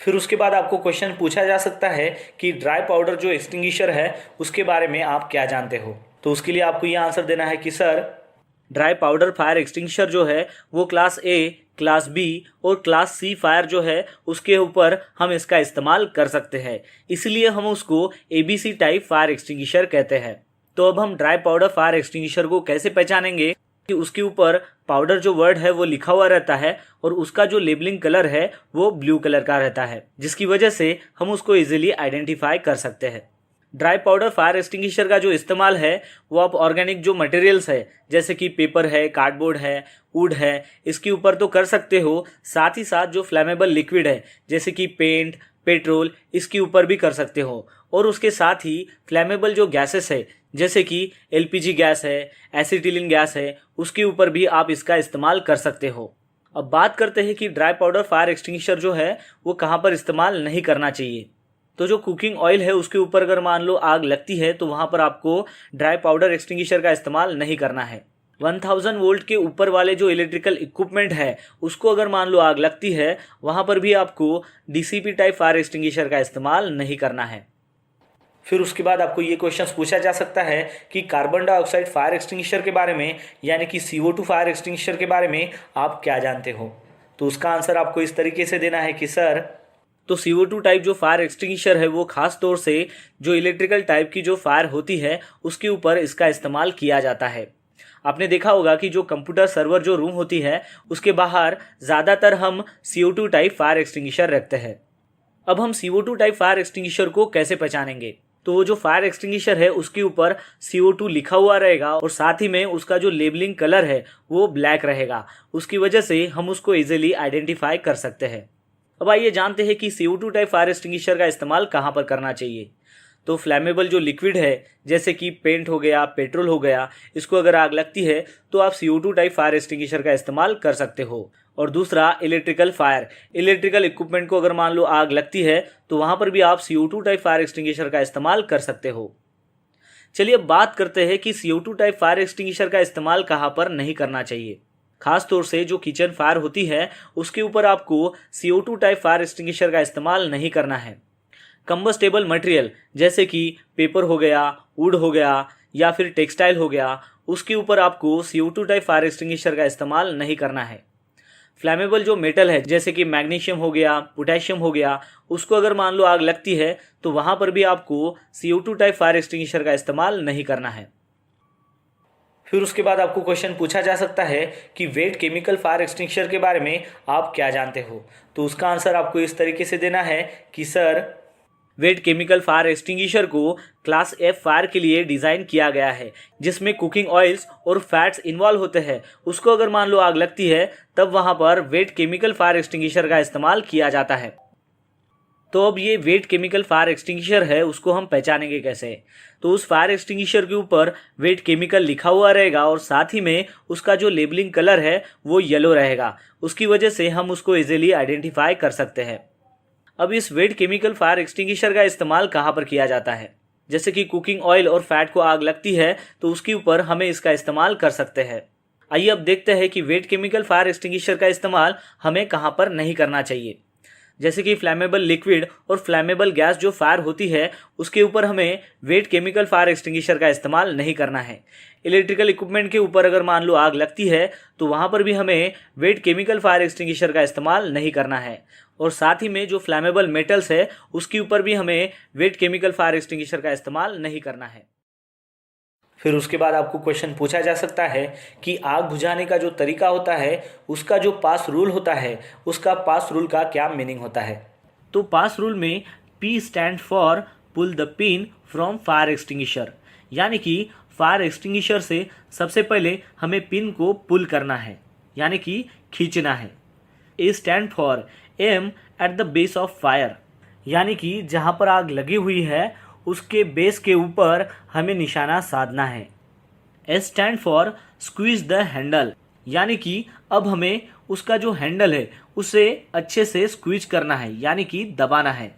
फिर उसके बाद आपको क्वेश्चन पूछा जा सकता है कि ड्राई पाउडर जो एक्सटिंग्विशर है उसके बारे में आप क्या जानते हो। तो उसके लिए आपको ये आंसर देना है कि sir, dry powder fire extinguisher जो है वो क्लास ए, क्लास बी और क्लास सी फायर जो है उसके ऊपर हम इसका इस्तेमाल कर सकते हैं, इसलिए हम उसको ABC टाइप फायर एक्सटिंग्विशर कहते हैं। तो अब हम ड्राई पाउडर फायर एक्सटिंग्विशर को कैसे पहचानेंगे कि उसके ऊपर पाउडर जो वर्ड है वो लिखा हुआ रहता है और उसका जो लेबलिंग कलर है वो ब्लू कलर का रहता है, जिसकी वजह से हम उसको इजीली आइडेंटिफाई कर सकते हैं। ड्राई पाउडर फायर एक्सटिंग्विशर का जो इस्तेमाल है वो आप ऑर्गेनिक जो मटेरियल्स है जैसे कि पेपर है, कार्डबोर्ड है, वुड है, इसके ऊपर तो कर सकते हो। साथ ही साथ जो फ्लेमेबल लिक्विड है जैसे कि पेंट, पेट्रोल, इसके ऊपर भी कर सकते हो। और उसके साथ ही फ्लेमेबल जो गैसेस है जैसे कि LPG गैस है, एसिटिलीन गैस है, उसके ऊपर भी आप इसका इस्तेमाल कर सकते हो। अब बात करते हैं कि ड्राई पाउडर फायर एक्सटिंग्विशर जो है वो कहाँ पर इस्तेमाल नहीं करना चाहिए। तो जो कुकिंग ऑयल है उसके ऊपर अगर मान लो आग लगती है तो वहाँ पर आपको ड्राई पाउडर एक्सटिंग्विशर का इस्तेमाल नहीं करना है। 1000 वोल्ट के ऊपर वाले जो इलेक्ट्रिकल इक्विपमेंट है उसको अगर मान लो आग लगती है वहाँ पर भी आपको DCP टाइप फायर एक्सटिंग्विशर का इस्तेमाल नहीं करना है। फिर उसके बाद आपको ये क्वेश्चन पूछा जा सकता है कि कार्बन डाइऑक्साइड फायर एक्सटिंग्विशर के बारे में यानी कि CO2 फायर एक्सटिंग्विशर के बारे में आप क्या जानते हो। तो उसका आंसर आपको इस तरीके से देना है कि सर, तो CO2 टाइप जो फायर एक्सटिंग्विशर है वो खास तौर से जो इलेक्ट्रिकल टाइप की जो फायर होती है उसके ऊपर इसका इस्तेमाल किया जाता है। आपने देखा होगा कि जो कंप्यूटर सर्वर जो रूम होती है उसके बाहर ज़्यादातर हम CO2 टाइप फायर एक्सटिंग्विशर रखते हैं। अब हम CO2 टाइप फायर एक्सटिंग्विशर को कैसे पहचानेंगे। तो वो जो फायर एक्सटिंग्विशर है उसके ऊपर CO2 लिखा हुआ रहेगा और साथ ही में उसका जो लेबलिंग कलर है वो ब्लैक रहेगा, उसकी वजह से हम उसको इजीली आइडेंटिफाई कर सकते हैं। अब आइए जानते हैं कि CO2 टाइप फायर एक्सटिंग्विशर का इस्तेमाल कहाँ पर करना चाहिए। तो फ्लैमेबल जो लिक्विड है जैसे कि पेंट हो गया, पेट्रोल हो गया, इसको अगर आग लगती है तो आप CO2 टाइप फायर एक्सटिंग्विशर का इस्तेमाल कर सकते हो। और दूसरा इलेक्ट्रिकल फायर, इलेक्ट्रिकल इक्विपमेंट को अगर मान लो आग लगती है तो वहाँ पर भी आप CO2 टाइप फायर एक्सटिंग्विशर का इस्तेमाल कर सकते हो। चलिए अब बात करते हैं कि CO2 टाइप फायर एक्सटिंग्विशर का इस्तेमाल कहाँ पर नहीं करना चाहिए। खास तौर से जो किचन फायर होती है उसके ऊपर आपको CO2 टाइप फायर एक्सटिंग्विशर का इस्तेमाल नहीं करना है। कंबस्टेबल मटेरियल जैसे कि पेपर हो गया, वुड हो गया या फिर टेक्सटाइल हो गया, उसके ऊपर आपको CO2 टाइप फायर एक्सटिंग्विशर का इस्तेमाल नहीं करना है। फ्लैमेबल जो मेटल है जैसे कि मैग्नीशियम हो गया, पोटेशियम हो गया, उसको अगर मान लो आग लगती है तो वहाँ पर भी आपको CO2 टाइप फायर एक्सटिंग्विशर का इस्तेमाल नहीं करना है। फिर उसके बाद आपको क्वेश्चन पूछा जा सकता है कि वेट केमिकल फायर एक्सटिंग्विशर के बारे में आप क्या जानते हो। तो उसका आंसर आपको इस तरीके से देना है कि sir, wait chemical fire extinguisher को क्लास F फायर के लिए डिज़ाइन किया गया है जिसमें कुकिंग ऑयल्स और फैट्स इन्वॉल्व होते हैं। उसको अगर मान लो आग लगती है तब वहाँ पर वेट केमिकल फायर एक्सटिंग्विशर का इस्तेमाल किया जाता है। तो अब ये वेट केमिकल फायर एक्सटिंग्विशर है उसको हम पहचानेंगे कैसे। तो उस फायर एक्सटिंग्विशर के ऊपर वेट केमिकल लिखा हुआ रहेगा और साथ ही में उसका जो लेबलिंग कलर है वो येलो रहेगा, उसकी वजह से हम उसको इजीली आइडेंटिफाई कर सकते हैं। अब इस वेट केमिकल फायर एक्सटिंग्विशर का इस्तेमाल कहाँ पर किया जाता है। जैसे कि कुकिंग ऑयल और फैट को आग लगती है तो उसके ऊपर हमें इसका इस्तेमाल कर सकते हैं। आइए अब देखते हैं कि वेट केमिकल फायर एक्सटिंग्विशर का इस्तेमाल हमें कहाँ पर नहीं करना चाहिए। जैसे कि फ्लैमेबल लिक्विड और फ्लैमेबल गैस जो फायर होती है उसके ऊपर हमें वेट केमिकल फायर एक्सटिंग्विशर का इस्तेमाल नहीं करना है। इलेक्ट्रिकल इक्विपमेंट के ऊपर अगर मान लो आग लगती है तो वहाँ पर भी हमें वेट केमिकल फायर एक्सटिंग्विशर का इस्तेमाल नहीं करना है। और साथ ही में जो फ्लैमेबल मेटल्स है उसके ऊपर भी हमें वेट केमिकल फायर एक्सटिंग्विशर का इस्तेमाल नहीं करना है। फिर उसके बाद आपको क्वेश्चन पूछा जा सकता है कि आग बुझाने का जो तरीका होता है उसका जो पास रूल होता है उसका पास रूल का क्या मीनिंग होता है। तो पास रूल में P stand for pull the pin from fire extinguisher, यानी कि फायर एक्सटिंग्विशर से सबसे पहले हमें पिन को पुल करना है यानी कि खींचना है। A stand for aim at the base of fire, यानी कि जहाँ पर आग लगी हुई है उसके बेस के ऊपर हमें निशाना साधना है। S stand for squeeze the handle, यानी कि अब हमें उसका जो हैंडल है उसे अच्छे से स्क्वीज करना है यानी कि दबाना है।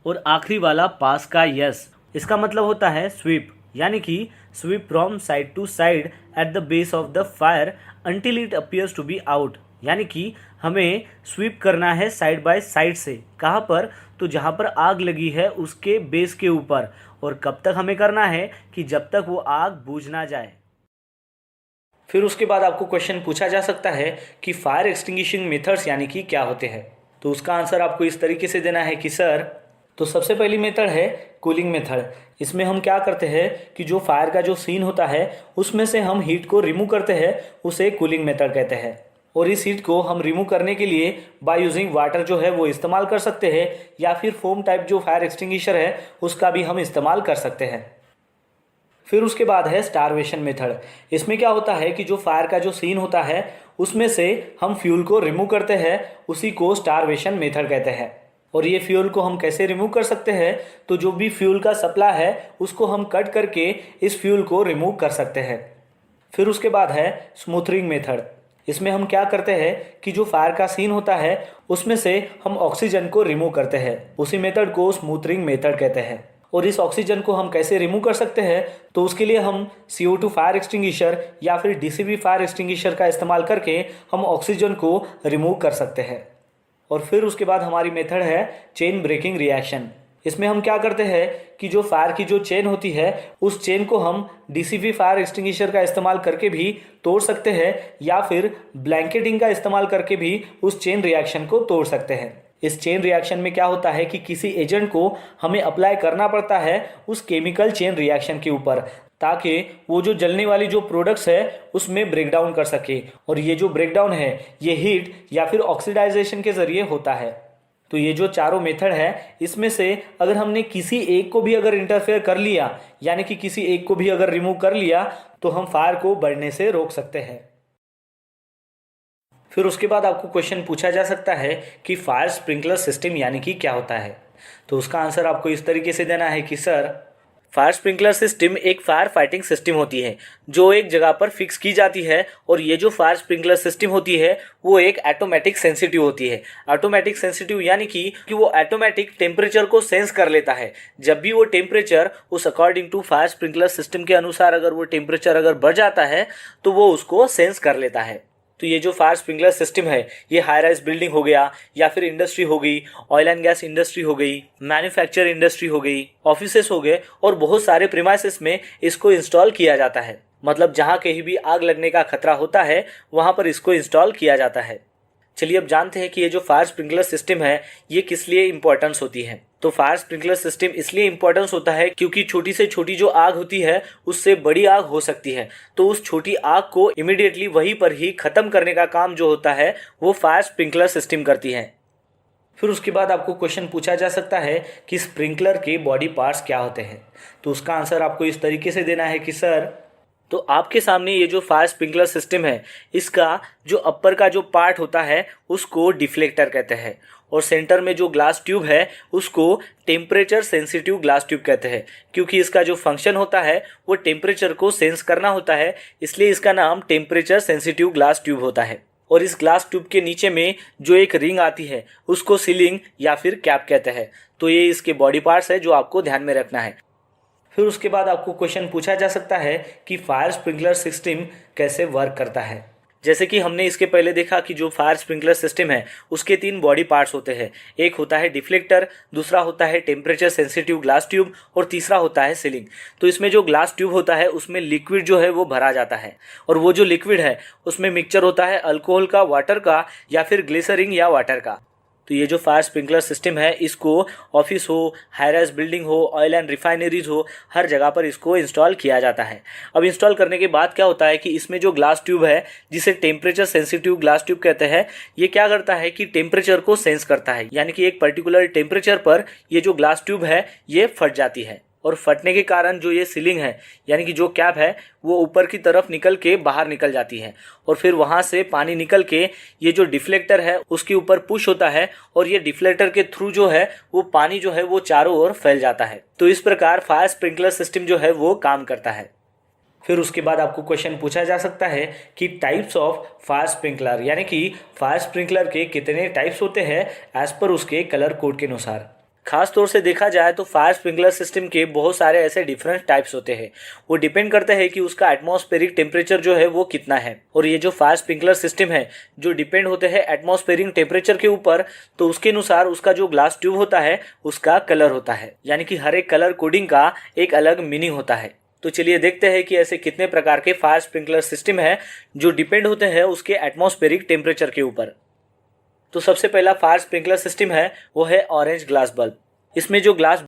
और आखिरी वाला पास का यस, इसका मतलब होता है स्वीप, यानी कि sweep from side to side at the base of the fire until it appears to be out, यानी कि हमें स्वीप करना है साइड बाय साइड से। कहाँ पर? तो जहाँ पर आग लगी है उसके बेस के ऊपर। और कब तक हमें करना है? कि जब तक वो आग बुझ ना जाए। फिर उसके बाद आपको क्वेश्चन पूछा जा सकता है कि फायर एक्सटिंग्विशिंग मेथड्स यानी कि क्या होते हैं। तो उसका आंसर आपको इस तरीके से देना है कि सर, तो सबसे पहली मेथड है कूलिंग मेथड। इसमें हम क्या करते हैं कि जो फायर का जो सीन होता है उसमें से हम हीट को रिमूव करते हैं, उसे कूलिंग मेथड कहते हैं। और इस हीट को हम रिमूव करने के लिए बाय यूजिंग वाटर जो है वो इस्तेमाल कर सकते हैं, या फिर फोम टाइप जो फायर एक्सटिंग्विशर है उसका भी हम इस्तेमाल कर सकते हैं। फिर उसके बाद है स्टारवेशन मेथड। इसमें क्या होता है कि जो फायर का जो सीन होता है उसमें से हम फ्यूल को रिमूव करते हैं, उसी को स्टारवेशन मेथड कहते हैं। और ये फ्यूल को हम कैसे रिमूव कर सकते हैं? तो जो भी फ्यूल का सप्लाई है उसको हम कट करके इस फ्यूल को रिमूव कर सकते हैं। फिर उसके बाद है स्मूथरिंग मेथड। इसमें हम क्या करते हैं कि जो फायर का सीन होता है उसमें से हम ऑक्सीजन को रिमूव करते हैं, उसी मेथड को स्मूथरिंग मेथड कहते हैं। और इस ऑक्सीजन को हम कैसे रिमूव कर सकते हैं? तो उसके लिए हम CO2 फायर एक्सटिंग्विशर या फिर DCV फायर एक्सटिंग्विशर का इस्तेमाल करके हम ऑक्सीजन को रिमूव कर सकते हैं। और फिर उसके बाद हमारी मेथड है चेन ब्रेकिंग रिएक्शन। इसमें हम क्या करते हैं कि जो फायर की जो चेन होती है उस चेन को हम DCV फायर एक्सटिंग्विशर का इस्तेमाल करके भी तोड़ सकते हैं, या फिर ब्लैंकेटिंग का इस्तेमाल करके भी उस चेन रिएक्शन को तोड़ सकते हैं। इस चेन रिएक्शन में क्या होता है कि किसी एजेंट को हमें अप्लाई करना पड़ता है उस केमिकल चेन रिएक्शन के ऊपर, ताकि वो जो जलने वाली जो प्रोडक्ट्स है उसमें ब्रेकडाउन कर सके। और ये जो ब्रेकडाउन है ये हीट या फिर ऑक्सीडाइजेशन के ज़रिए होता है। तो ये जो चारों मेथड है इसमें से अगर हमने किसी एक को भी अगर इंटरफेयर कर लिया, यानी कि किसी एक को भी अगर रिमूव कर लिया, तो हम फायर को बढ़ने से रोक सकते हैं। फिर उसके बाद आपको क्वेश्चन पूछा जा सकता है कि फायर स्प्रिंकलर सिस्टम यानी कि क्या होता है। तो उसका आंसर आपको इस तरीके से देना है कि सर, फायर स्प्रिंकलर सिस्टम एक फायर फाइटिंग सिस्टम होती है जो एक जगह पर फिक्स की जाती है। और ये जो फायर स्प्रिंकलर सिस्टम होती है वो एक ऑटोमेटिक सेंसिटिव होती है। ऑटोमेटिक सेंसिटिव यानी कि वो ऑटोमेटिक टेम्परेचर को सेंस कर लेता है। जब भी वो टेम्परेचर उस according to fire sprinkler system के अनुसार अगर वो टेम्परेचर अगर बढ़ जाता है तो वो उसको सेंस कर लेता है। तो ये जो फायर स्प्रिंकलर सिस्टम है ये हाई राइज बिल्डिंग हो गया, या फिर इंडस्ट्री हो गई, ऑयल एंड गैस इंडस्ट्री हो गई, मैन्युफैक्चर इंडस्ट्री हो गई, ऑफिसेस हो गए, और बहुत सारे प्रीमाइसेस में इसको इंस्टॉल किया जाता है। मतलब जहाँ कहीं भी आग लगने का खतरा होता है वहाँ पर इसको इंस्टॉल किया जाता है। चलिए अब जानते हैं कि ये जो फायर स्प्रिंकलर सिस्टम है ये किस लिए इंपॉर्टेंस होती है। तो फायर स्प्रिंकलर सिस्टम इसलिए इंपॉर्टेंस होता है क्योंकि छोटी से छोटी जो आग होती है उससे बड़ी आग हो सकती है। तो उस छोटी आग को इमीडिएटली वहीं पर ही खत्म करने का काम जो होता है वो फायर स्प्रिंकलर सिस्टम करती है। फिर उसके बाद आपको क्वेश्चन पूछा जा सकता है कि स्प्रिंकलर के बॉडी पार्ट्स क्या होते हैं। तो उसका आंसर आपको इस तरीके से देना है कि सर, तो आपके सामने ये जो फायर स्प्रिंकलर सिस्टम है इसका जो अपर का जो पार्ट होता है उसको डिफ्लेक्टर कहते हैं, और सेंटर में जो ग्लास ट्यूब है उसको टेम्परेचर सेंसिटिव ग्लास ट्यूब कहते हैं। क्योंकि इसका जो फंक्शन होता है वो टेम्परेचर को सेंस करना होता है, इसलिए इसका नाम टेम्परेचर सेंसिटिव ग्लास ट्यूब होता है। और इस ग्लास ट्यूब के नीचे में जो एक रिंग आती है उसको सीलिंग या फिर कैप कहते हैं। तो ये इसके बॉडी पार्ट्स है जो आपको ध्यान में रखना है। फिर उसके बाद आपको क्वेश्चन पूछा जा सकता है कि फायर स्प्रिंकलर सिस्टम कैसे वर्क करता है। जैसे कि हमने इसके पहले देखा कि जो फायर स्प्रिंकलर सिस्टम है उसके 3 बॉडी पार्ट्स होते हैं। एक होता है डिफ्लेक्टर, दूसरा होता है टेम्परेचर सेंसिटिव ग्लास ट्यूब, और तीसरा होता है सीलिंग। तो इसमें जो ग्लास ट्यूब होता है उसमें लिक्विड जो है वो भरा जाता है, और वो जो लिक्विड है उसमें मिक्सचर होता है अल्कोहल का, वाटर का, या फिर ग्लिसरीन या वाटर का। तो ये जो फायर स्प्रिंकलर सिस्टम है इसको ऑफिस हो, हाई राइज बिल्डिंग हो, ऑयल एंड रिफाइनरीज हो, हर जगह पर इसको इंस्टॉल किया जाता है। अब इंस्टॉल करने के बाद क्या होता है कि इसमें जो ग्लास ट्यूब है जिसे टेम्परेचर सेंसिटिव ग्लास ट्यूब कहते हैं, ये क्या करता है कि टेम्परेचर को सेंस करता है। यानी कि एक पर्टिकुलर टेम्परेचर पर ये जो ग्लास ट्यूब है ये फट जाती है, और फटने के कारण जो ये सीलिंग है यानी कि जो कैप है वो ऊपर की तरफ निकल के बाहर निकल जाती है, और फिर वहाँ से पानी निकल के ये जो डिफ्लेक्टर है उसके ऊपर पुश होता है, और ये डिफ्लेक्टर के थ्रू जो है वो पानी जो है वो चारों ओर फैल जाता है। तो इस प्रकार फायर स्प्रिंकलर सिस्टम जो है वो काम करता है। फिर उसके बाद आपको क्वेश्चन पूछा जा सकता है कि टाइप्स ऑफ फायर स्प्रिंकलर, यानी कि फायर स्प्रिंकलर के कितने टाइप्स होते हैं एज पर उसके कलर कोड के अनुसार। खास तौर से देखा जाए तो फायर स्प्रिंकलर सिस्टम के बहुत सारे ऐसे डिफरेंट टाइप्स होते हैं। वो डिपेंड करता है कि उसका एटमॉस्फेरिक टेम्परेचर जो है वो कितना है। और ये जो फायर स्प्रिंकलर सिस्टम है जो डिपेंड होते हैं एटमॉस्फेरिक टेम्परेचर के ऊपर, तो उसके अनुसार उसका जो ग्लास ट्यूब होता है उसका कलर होता है, यानी कि हर एक कलर कोडिंग का एक अलग मीनिंग होता है। तो चलिए देखते हैं कि ऐसे कितने प्रकार के फायर स्प्रिंकलर सिस्टम है जो डिपेंड होते हैं उसके एटमॉस्फेरिक टेम्परेचर के ऊपर। तो सबसे पहला फायर स्प्रिंकलर सिस्टम है वो है ऑरेंज ग्लास बल्ब। इसमें जो ग्लास